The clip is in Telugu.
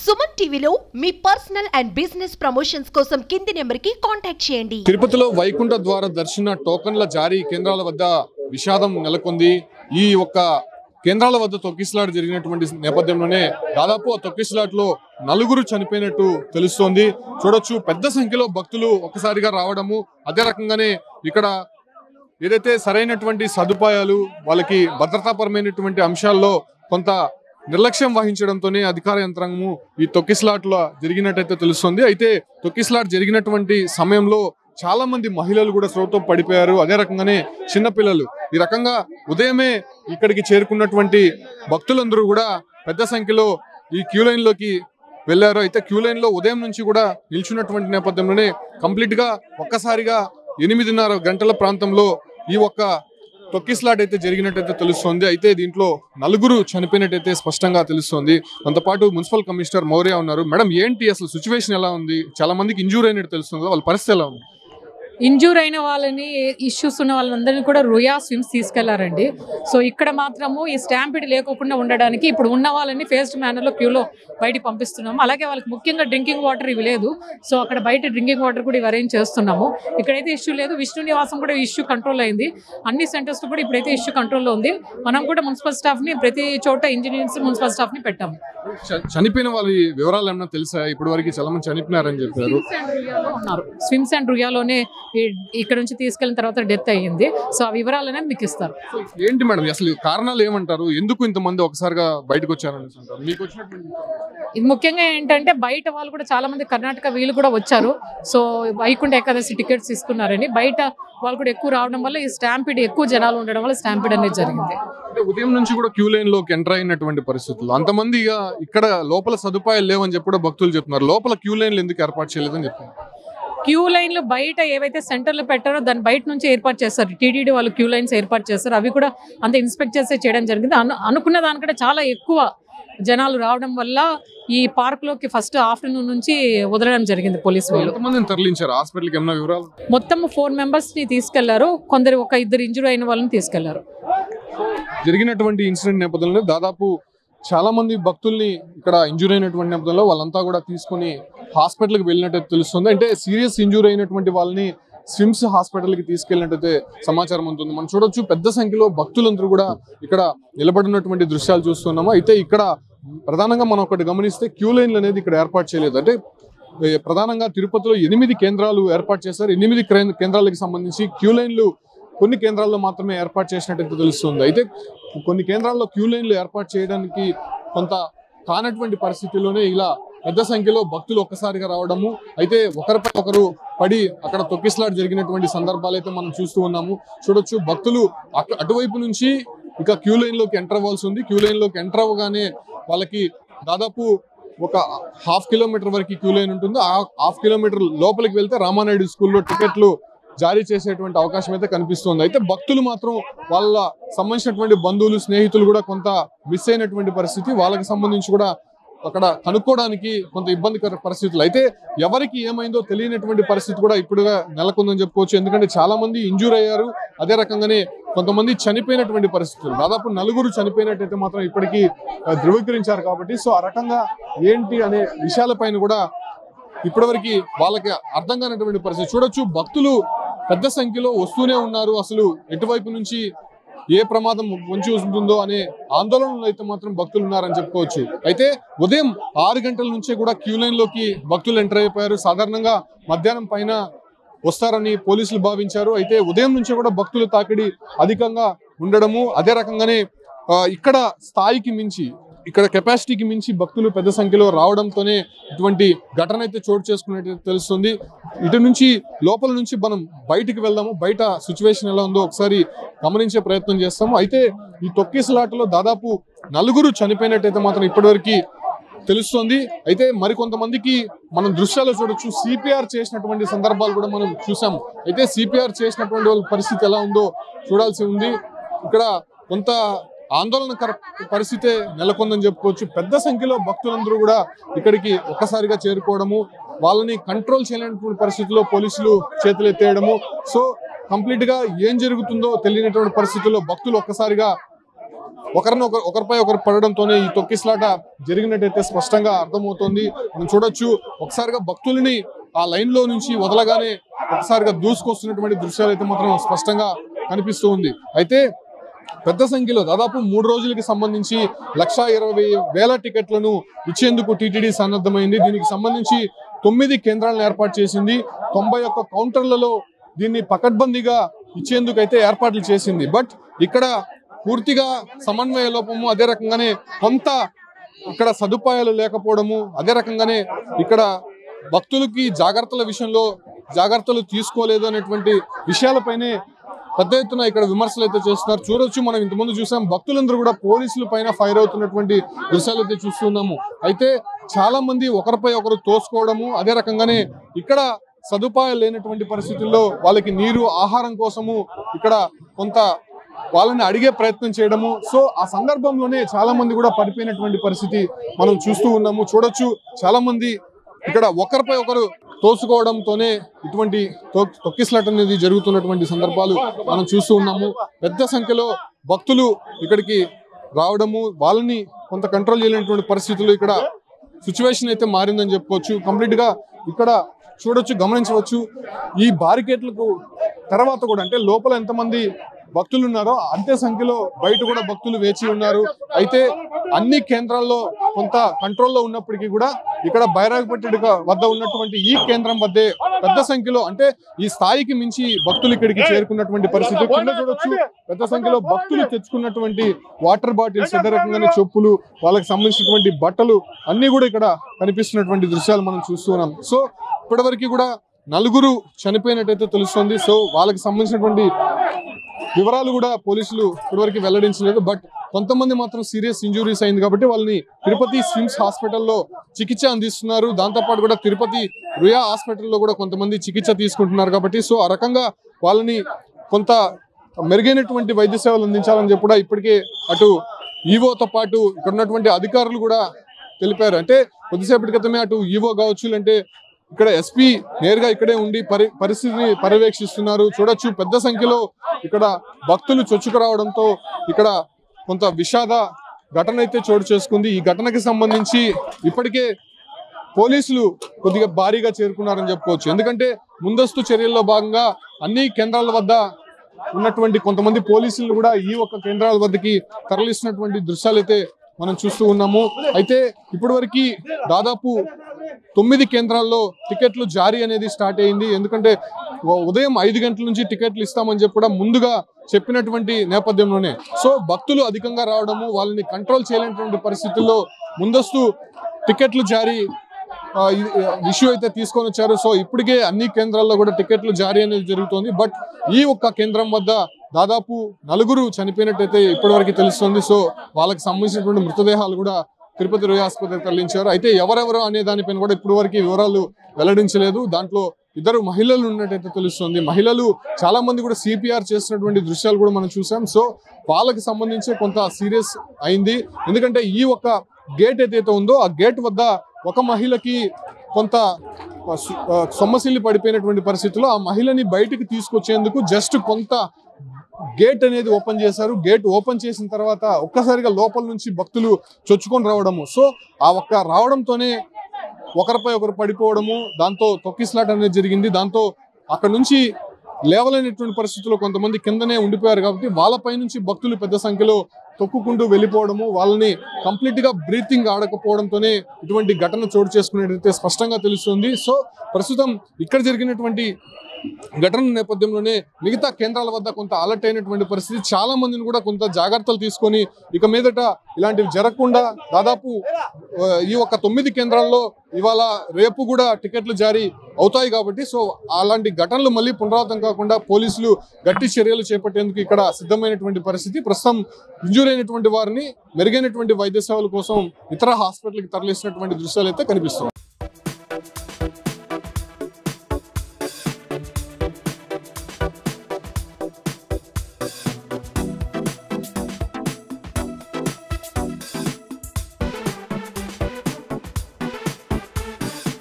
సుమన్ టీవీలో మీ పర్సనల్ అండ్ బిజినెస్ ప్రమోషన్స్ కోసం కింది నెంబర్కి కాంటాక్ట్ చేయండి. తిరుపతిలో వైకుంఠ ద్వార దర్శన టోకన్ల జారీ కేంద్రాల వద్ద విషాదం నెలకొంది. ఈ ఒక్క కేంద్రాల వద్ద తొక్కిసలాట జరిగినటువంటి నేపథ్యంలోనే దాదాపు ఆ తొక్కిసలాటలో 4 చనిపోయినట్టు తెలుస్తోంది. చూడొచ్చు పెద్ద సంఖ్యలో భక్తులు ఒక్కసారిగా రావడము, అదే రకంగానే ఇక్కడ ఏదైతే సరైనటువంటి సదుపాయాలు వాళ్ళకి భద్రతాపరమైనటువంటి అంశాల్లో కొంత నిర్లక్ష్యం వహించడంతోనే అధికార యంత్రాంగము ఈ తొక్కిసలాట్లో జరిగినట్టయితే తెలుస్తుంది. అయితే తొక్కిసలాట జరిగినటువంటి సమయంలో చాలా మంది మహిళలు కూడా స్రోతం పడిపోయారు, అదే రకంగానే చిన్నపిల్లలు. ఈ రకంగా ఉదయమే ఇక్కడికి చేరుకున్నటువంటి భక్తులందరూ కూడా పెద్ద సంఖ్యలో ఈ క్యూ లైన్లోకి వెళ్ళారు. అయితే క్యూ లైన్లో ఉదయం నుంచి కూడా నిల్చున్నటువంటి నేపథ్యంలోనే కంప్లీట్గా ఒక్కసారిగా 8:30 గంటల ప్రాంతంలో ఈ ఒక్క తొక్కిసలాట అయితే జరిగినట్టయితే తెలుస్తోంది. అయితే దీంట్లో 4 చనిపోయినట్టయితే స్పష్టంగా తెలుస్తోంది. మనతో పాటు మున్సిపల్ కమిషనర్ మౌర్య ఉన్నారు. మేడం, ఏంటి అసలు సిచ్యువేషన్ ఎలా ఉంది? చాలా మందికి ఇంజూర్ అయినట్టు తెలుస్తుంది, వాళ్ళ పరిస్థితి ఎలా ఉంది? ఇంజూర్ అయిన వాళ్ళని, ఇష్యూస్ ఉన్న వాళ్ళందరినీ కూడా రుయా స్విమ్స్ తీసుకెళ్లారండి. సో ఇక్కడ మాత్రము ఈ స్టాంపిడ్ లేకుండా ఉండడానికి ఇప్పుడు ఉన్న వాళ్ళని ఫేస్డ్ మేనర్లో క్యూలో బయటికి పంపిస్తున్నాము. అలాగే వాళ్ళకి ముఖ్యంగా డ్రింకింగ్ వాటర్ ఇవి లేదు, సో అక్కడ బయట డ్రింకింగ్ వాటర్ కూడా ఇవి అరేంజ్ చేస్తున్నాము. ఇక్కడైతే ఇష్యూ లేదు. విష్ణు నివాసం కూడా ఇష్యూ కంట్రోల్ అయింది. అన్ని సెంటర్స్ కూడా ఇప్పుడైతే ఇష్యూ కంట్రోల్లో ఉంది. మనం కూడా మున్సిపల్ స్టాఫ్ని ప్రతి చోట ఇంజనీర్స్ మున్సిపల్ స్టాఫ్ని పెట్టాము. చనిపోయిన వాళ్ళ వివరాలు ఏమన్నా తెలుసా? ఇప్పటి వరకు చాలా మంది చనిపోయినారని చెప్పారు. స్విమ్స్ అండ్ రుయాలోనే ఇక్కడ నుంచి తీసుకెళ్లిన తర్వాత డెత్ అయ్యింది. సో ఆ వివరాలు అనేది మీకు ఇస్తారు. ఏంటి మేడం అసలు కారణాలు ఏమంటారు? ఎందుకు ఇంతమంది ఒకసారిగా బయటకు వచ్చారని అంటారు? మీకు వచ్చినటువంటి ఇది ముఖ్యంగా ఏంటంటే బయట వాళ్ళు కూడా చాలా మంది కర్ణాటక వీళ్ళు కూడా వచ్చారు. సో వైకుంఠ ఏకాదశి టికెట్స్ తీసుకున్నారని బయట వాళ్ళు కూడా ఎక్కువ రావడం వల్ల ఈ స్టాంపిడ్ ఎక్కువ జనాలు ఉండడం వల్ల స్టాంపిడ్ అనేది జరిగింది. ఉదయం నుంచి కూడా క్యూ లైన్ లోకి ఎంటర్ అయినటువంటి పరిస్థితులు అంతమంది ఇక్కడ లోపల సదుపాయాలు లేవని చెప్పి కూడా భక్తులు చెప్తున్నారు. లోపల క్యూ లైన్లు ఎందుకు ఏర్పాటు చేయలేదని చెప్తున్నారు. క్యూ లైన్లు బయట ఏవైతే సెంటర్లు పెట్టారో దాన్ని బయట నుంచి ఏర్పాటు చేస్తారు. టీటీడీ వాళ్ళు క్యూ లైన్స్ ఏర్పాటు చేస్తారు. అవి కూడా అంత ఇన్స్పెక్ట్ చేస్తే చేయడం జరిగింది. అనుకున్న దానికంటే చాలా ఎక్కువ జనాలు రావడం వల్ల ఈ పార్క్లోకి ఫస్ట్ ఆఫ్టర్నూన్ నుంచి వదలడం జరిగింది పోలీసు వాళ్ళు. ఎంతమందిని తరలించారు హాస్పిటల్కి? ఏమైనా వివరాలు? మొత్తం 4 మెంబర్స్ని తీసుకెళ్లారు. కొందరు 1-2 ఇంజూరీ అయిన వాళ్ళని తీసుకెళ్లారు. జరిగినటువంటి ఇన్సిడెంట్ నేపథ్యంలో దాదాపు చాలా మంది భక్తుల్ని ఇక్కడ ఇంజూరీ అయినటువంటి నేపథ్యంలో వాళ్ళంతా కూడా తీసుకుని హాస్పిటల్కి వెళ్ళినట్టు తెలుస్తుంది. అంటే సీరియస్ ఇంజూరీ అయినటువంటి వాళ్ళని స్విమ్స్ హాస్పిటల్కి తీసుకెళ్ళినట్టయితే సమాచారం ఉంటుంది. మనం చూడొచ్చు పెద్ద సంఖ్యలో భక్తులందరూ కూడా ఇక్కడ నిలబడినటువంటి దృశ్యాలు చూస్తున్నాము. అయితే ఇక్కడ ప్రధానంగా మనం ఒకటి గమనిస్తే క్యూ లైన్లు అనేది ఇక్కడ ఏర్పాటు చేయలేదు. అంటే ప్రధానంగా తిరుపతిలో 8 కేంద్రాలు ఏర్పాటు చేశారు. 8 కేంద్రాలకు సంబంధించి క్యూ లైన్లు కొన్ని కేంద్రాల్లో మాత్రమే ఏర్పాటు చేసినట్టయితే తెలుస్తుంది. అయితే కొన్ని కేంద్రాల్లో క్యూ లైన్లు ఏర్పాటు చేయడానికి కొంత కానటువంటి పరిస్థితుల్లోనే ఇలా పెద్ద సంఖ్యలో భక్తులు ఒక్కసారిగా రావడము, అయితే ఒకరిపై ఒకరు పడి అక్కడ తొక్కిసలాట జరిగినటువంటి సందర్భాలు అయితే మనం చూస్తూ ఉన్నాము. చూడొచ్చు భక్తులు అటువైపు నుంచి ఇక క్యూ లైన్లోకి ఎంటర్ అవ్వాల్సి ఉంది. క్యూ లైన్లోకి ఎంటర్ అవ్వగానే వాళ్ళకి దాదాపు ఒక 1/2 కిలోమీటర్ వరకు క్యూ లైన్ ఉంటుంది. ఆ 1/2 కిలోమీటర్ లోపలికి వెళ్తే రామానాయుడు స్కూల్లో టికెట్లు జారీ చేసేటువంటి అవకాశం అయితే కనిపిస్తుంది. అయితే భక్తులు మాత్రం వాళ్ళ సంబంధించినటువంటి బంధువులు, స్నేహితులు కూడా కొంత మిస్ అయినటువంటి పరిస్థితి. వాళ్ళకి సంబంధించి కూడా అక్కడ కనుక్కోవడానికి కొంత ఇబ్బందికర పరిస్థితులు. అయితే ఎవరికి ఏమైందో తెలియనటువంటి పరిస్థితి కూడా ఇప్పుడుగా నెలకొందని చెప్పుకోవచ్చు. ఎందుకంటే చాలా మంది ఇంజూర్ అయ్యారు, అదే రకంగానే కొంతమంది చనిపోయినటువంటి పరిస్థితులు. దాదాపు 4 చనిపోయినట్టయితే మాత్రం ఇప్పటికీ ధృవీకరించారు. కాబట్టి సో ఆ రకంగా ఏంటి అనే విషయాలపైన కూడా ఇప్పటివరకు వాళ్ళకి అర్థం కానటువంటి పరిస్థితి. చూడొచ్చు భక్తులు పెద్ద సంఖ్యలో వస్తూనే ఉన్నారు. అసలు ఎటువైపు నుంచి ఏ ప్రమాదం పొంచి ఉంటుందో అనే ఆందోళనలో అయితే మాత్రం భక్తులు ఉన్నారని చెప్పుకోవచ్చు. అయితే ఉదయం 6 గంటల నుంచే కూడా క్యూ లైన్లోకి భక్తులు ఎంటర్ అయిపోయారు. సాధారణంగా మధ్యాహ్నం పైన వస్తారని పోలీసులు భావించారు. అయితే ఉదయం నుంచే కూడా భక్తుల తాకిడి అధికంగా ఉండడము, అదే రకంగానే ఇక్కడ స్థాయికి మించి, ఇక్కడ కెపాసిటీకి మించి భక్తులు పెద్ద సంఖ్యలో రావడంతోనే ఇటువంటి ఘటన అయితే చోటు చేసుకున్నట్టు తెలుస్తుంది. ఇటు నుంచి లోపల నుంచి మనం బయటికి వెళ్దాము, బయట సిచ్యువేషన్ ఎలా ఉందో ఒకసారి గమనించే ప్రయత్నం చేస్తాము. అయితే ఈ తొక్కిసలాటలో దాదాపు 4 చనిపోయినట్టయితే మాత్రం ఇప్పటివరకు తెలుస్తుంది. అయితే మరికొంతమందికి మనం దృశ్యాలు చూడొచ్చు, సిపిఆర్ చేసినటువంటి సందర్భాలు కూడా మనం చూసాము. అయితే సిపిఆర్ చేసినటువంటి వాళ్ళ పరిస్థితి ఎలా ఉందో చూడాల్సి ఉంది. ఇక్కడ కొంత ఆందోళనకర పరిస్థితే నెలకొందని చెప్పుకోవచ్చు. పెద్ద సంఖ్యలో భక్తులందరూ కూడా ఇక్కడికి ఒక్కసారిగా చేరుకోవడము, వాళ్ళని కంట్రోల్ చేయలేనటువంటి పరిస్థితుల్లో పోలీసులు చేతులు ఎత్తేయడము, సో కంప్లీట్ గా ఏం జరుగుతుందో తెలియనటువంటి పరిస్థితుల్లో భక్తులు ఒక్కసారిగా ఒకరిపై ఒకరు పడడంతోనే ఈ తొక్కిసలాట జరిగినట్టయితే స్పష్టంగా అర్థమవుతోంది. మనం చూడొచ్చు ఒకసారిగా భక్తుల్ని ఆ లైన్ లో నుంచి వదలగానే ఒకసారిగా దూసుకొస్తున్నటువంటి దృశ్యాలు అయితే మాత్రం స్పష్టంగా కనిపిస్తూ ఉంది. అయితే పెద్ద సంఖ్యలో దాదాపు 3 రోజులకి సంబంధించి 1,20,000 టికెట్లను ఇచ్చేందుకు టీటీడీ సన్నద్ధమైంది. దీనికి సంబంధించి 9 కేంద్రాలను ఏర్పాటు చేసింది. 91 కౌంటర్లలో దీన్ని పకడ్బందీగా ఇచ్చేందుకు అయితే ఏర్పాట్లు చేసింది. బట్ ఇక్కడ పూర్తిగా సమన్వయ లోపము, అదే రకంగానే కొంత ఇక్కడ సదుపాయాలు లేకపోవడము, అదే రకంగానే ఇక్కడ భక్తులకి జాగ్రత్తల విషయంలో జాగ్రత్తలు తీసుకోలేదు అనేటువంటి విషయాలపైనే పెద్ద ఎత్తున ఇక్కడ విమర్శలు అయితే చేస్తున్నారు. చూడొచ్చు, మనం ఇంతకుముందు చూసాం భక్తులందరూ కూడా పోలీసుల పైన ఫైర్ అవుతున్నటువంటి దృశ్యాలు అయితే చూస్తున్నాము. అయితే చాలా మంది ఒకరిపై ఒకరు తోసుకోవడము, అదే రకంగానే ఇక్కడ సదుపాయాలు లేనటువంటి పరిస్థితుల్లో వాళ్ళకి నీరు, ఆహారం కోసము ఇక్కడ కొంత వాళ్ళని అడిగే ప్రయత్నం చేయడము. సో ఆ సందర్భంలోనే చాలా మంది కూడా పడిపోయినటువంటి పరిస్థితి మనం చూస్తూ ఉన్నాము. చూడొచ్చు, చాలా మంది ఇక్కడ ఒకరిపై ఒకరు తోసుకోవడంతోనే ఇటువంటి తొక్కిసలాట అనేది జరుగుతున్నటువంటి సందర్భాలు మనం చూస్తూ ఉన్నాము. పెద్ద సంఖ్యలో భక్తులు ఇక్కడికి రావడము, వాళ్ళని కొంత కంట్రోల్ చేయలేనటువంటి పరిస్థితులు ఇక్కడ సిచ్యువేషన్ అయితే మారిందని చెప్పుకోవచ్చు. కంప్లీట్ గా ఇక్కడ చూడొచ్చు, గమనించవచ్చు. ఈ బారికేట్లకు తర్వాత కూడా అంటే లోపల ఎంతమంది భక్తులు ఉన్నారో అంతే సంఖ్యలో బయట కూడా భక్తులు వేచి ఉన్నారు. అయితే అన్ని కేంద్రాల్లో కొంత కంట్రోల్లో ఉన్నప్పటికీ కూడా ఇక్కడ బైరాగపట్టి వద్ద ఉన్నటువంటి ఈ కేంద్రం వద్దే పెద్ద సంఖ్యలో, అంటే ఈ స్థాయికి మించి భక్తులు ఇక్కడికి చేరుకున్నటువంటి పరిస్థితి. కింద చూడొచ్చు, పెద్ద సంఖ్యలో భక్తులు తెచ్చుకున్నటువంటి వాటర్ బాటిల్స్, అదే రకంగానే చెప్పులు, వాళ్ళకి సంబంధించినటువంటి బట్టలు అన్ని కూడా ఇక్కడ కనిపిస్తున్నటువంటి దృశ్యాలు మనం చూస్తూ ఉన్నాం. సో ఇప్పటివరకు కూడా 4 చనిపోయినట్టయితే తెలుస్తుంది. సో వాళ్ళకి సంబంధించినటువంటి వివరాలు కూడా పోలీసులు ఇప్పటివరకు వెల్లడించలేదు. బట్ కొంతమంది మాత్రం సీరియస్ ఇంజురీస్ అయింది కాబట్టి వాళ్ళని తిరుపతి స్విమ్స్ హాస్పిటల్లో చికిత్స అందిస్తున్నారు. దాంతోపాటు కూడా తిరుపతి రుయా హాస్పిటల్లో కూడా కొంతమంది చికిత్స తీసుకుంటున్నారు కాబట్టి సో ఆ రకంగా వాళ్ళని కొంత మెరుగైనటువంటి వైద్య సేవలు అందించాలని చెప్పి కూడా ఇప్పటికే అటు ఈవోతో పాటు ఇక్కడ ఉన్నటువంటి అధికారులు కూడా తెలిపారు. అంటే కొద్దిసేపటి క్రితమే అటు ఈవో కావచ్చు, అంటే ఇక్కడ ఎస్పీ నేరుగా ఇక్కడే ఉండి పరిస్థితిని పర్యవేక్షిస్తున్నారు. చూడొచ్చు, పెద్ద సంఖ్యలో ఇక్కడ భక్తులు చొచ్చుకు రావడంతో ఇక్కడ కొంత విషాద ఘటన అయితే చోటు చేసుకుంది. ఈ ఘటనకి సంబంధించి ఇప్పటికే పోలీసులు కొద్దిగా భారీగా చేరుకున్నారని చెప్పుకోవచ్చు. ఎందుకంటే ముందస్తు చర్యల్లో భాగంగా అన్ని కేంద్రాల వద్ద ఉన్నటువంటి కొంతమంది పోలీసులు కూడా ఈ ఒక్క కేంద్రాల వద్దకి తరలిస్తున్నటువంటి దృశ్యాలు అయితే మనం చూస్తూ ఉన్నాము. అయితే ఇప్పటివరకు దాదాపు 9 కేంద్రాల్లో టికెట్లు జారీ అనేది స్టార్ట్ అయింది. ఎందుకంటే ఉదయం 5 గంటల నుంచి టికెట్లు ఇస్తామని చెప్పి కూడా ముందుగా చెప్పినటువంటి నేపథ్యంలోనే సో భక్తులు అధికంగా రావడము, వాళ్ళని కంట్రోల్ చేయలేనటువంటి పరిస్థితుల్లో ముందస్తు టికెట్లు జారీ ఇష్యూ అయితే తీసుకొని వచ్చారు. సో ఇప్పటికే అన్ని కేంద్రాల్లో కూడా టికెట్లు జారీ అనేది జరుగుతుంది. బట్ ఈ ఒక్క కేంద్రం వద్ద దాదాపు 4 చనిపోయినట్టయితే ఇప్పటివరకు తెలుస్తుంది. సో వాళ్ళకి సంబంధించినటువంటి మృతదేహాలు కూడా తిరుపతి రుయా ఆసుపత్రికి తరలించారు. అయితే ఎవరెవరు అనే దానిపైన కూడా ఇప్పటివరకు వివరాలు వెల్లడించలేదు. దాంట్లో 2 మహిళలు ఉన్నట్టయితే తెలుస్తుంది. మహిళలు చాలా మంది కూడా సిపిఆర్ చేస్తున్నటువంటి దృశ్యాలు కూడా మనం చూసాం. సో వాళ్ళకి సంబంధించి కొంత సీరియస్ అయింది. ఎందుకంటే ఈ ఒక్క గేట్ ఏదైతే ఉందో ఆ గేట్ వద్ద ఒక మహిళకి కొంత సొమ్మసిల్లి పడిపోయినటువంటి పరిస్థితుల్లో ఆ మహిళని బయటికి తీసుకొచ్చేందుకు జస్ట్ కొంత గేట్ అనేది ఓపెన్ చేశారు. గేట్ ఓపెన్ చేసిన తర్వాత ఒక్కసారిగా లోపల నుంచి భక్తులు చొచ్చుకొని రావడము, సో ఆ ఒక్క రావడంతోనే ఒకరిపై ఒకరు పడిపోవడము, దాంతో తొక్కిసలాట అనేది జరిగింది. దాంతో అక్కడ నుంచి లేవలేనటువంటి పరిస్థితుల్లో కొంతమంది కిందనే ఉండిపోయారు కాబట్టి వాళ్ళపై నుంచి భక్తులు పెద్ద సంఖ్యలో తొక్కుకుంటూ వెళ్ళిపోవడము, వాళ్ళని కంప్లీట్ గా బ్రీతింగ్ ఆడకపోవడంతోనే ఇటువంటి ఘటన చోటు చేసుకునేటైతే స్పష్టంగా తెలుస్తుంది. సో ప్రస్తుతం ఇక్కడ జరిగినటువంటి ఘటన నేపథ్యంలోనే మిగతా కేంద్రాల వద్ద కొంత అలర్ట్ అయినటువంటి పరిస్థితి. చాలా మందిని కూడా కొంత జాగ్రత్తలు తీసుకొని ఇక మీదట ఇలాంటివి జరగకుండా దాదాపు ఈ ఒక్క 9 కేంద్రాల్లో ఇవాళ రేపు కూడా టికెట్లు జారీ అవుతాయి కాబట్టి సో అలాంటి ఘటనలు మళ్ళీ పునరావృతం కాకుండా పోలీసులు గట్టి చర్యలు చేపట్టేందుకు ఇక్కడ సిద్ధమైనటువంటి పరిస్థితి. ప్రస్తుతం ఇంజూర్ అయినటువంటి వారిని మెరుగైనటువంటి వైద్య సేవల కోసం ఇతర హాస్పిటల్కి తరలిస్తున్నటువంటి దృశ్యాలు అయితే కనిపిస్తున్నాయి.